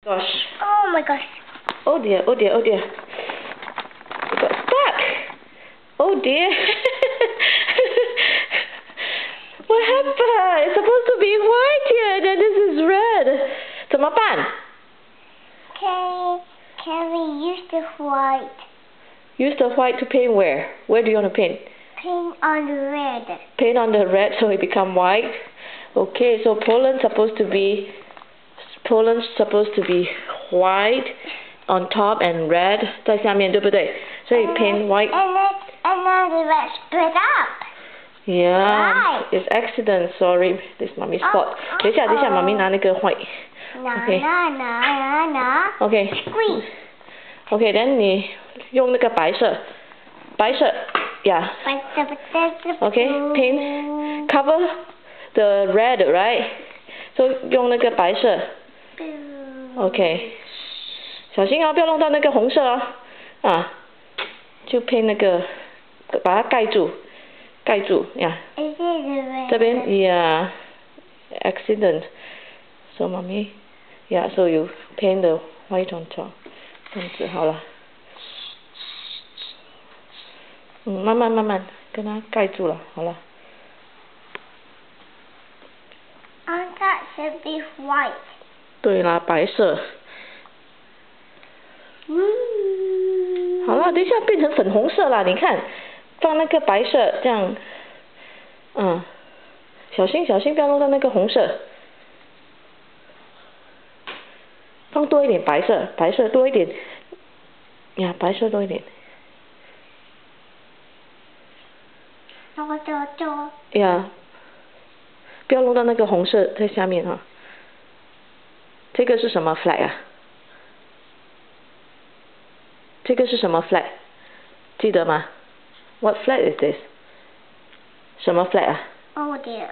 Gosh. Oh my gosh. Oh dear, oh dear, oh dear. It got stuck. Oh dear. What happened? It's supposed to be white here, then this is red. 怎么办? Can we use the white? Use the white to paint where? Where do you want to paint? Paint on the red. Paint on the red so it become white. Okay, so Poland's supposed to be white on top and red 在下面，对不对？所以 paint white. And then the red spread up. Yeah, Right. it's accident. Sorry, this mommy's fault. 等一下，妈咪拿那个 white. Okay. Okay. Squeeze. Okay, then 你用那个白色 yeah. Okay, paint cover the red, right? So 用那个白色 OK 小心哦，不要弄到那个红色哦啊，就配那个把它盖住呀、这边 yeah accident so mommy yeah so you paint the white on top 这样子好了慢慢跟它盖住了好了 On top should be white. 对啦白色好了等一下变成粉红色啦你看放那个白色这样小心不要弄到那个红色放多一点白色多一点呀白色多一点呀不要弄到那个红色在下面哈这个是什么 flag 啊这个是什么 flag 记得吗 What flag is this 什么 flag 啊 Oh dear.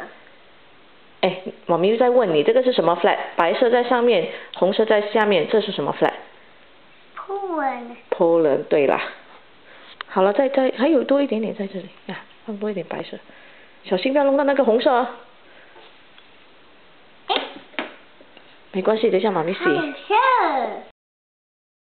妈咪在问你这个是什么 flag 白色在上面红色在下面这是什么 flag Poland 对啦好了再还有多一点点在这里呀放多一点白色小心不要弄到那个红色哦没关系等一下妈咪洗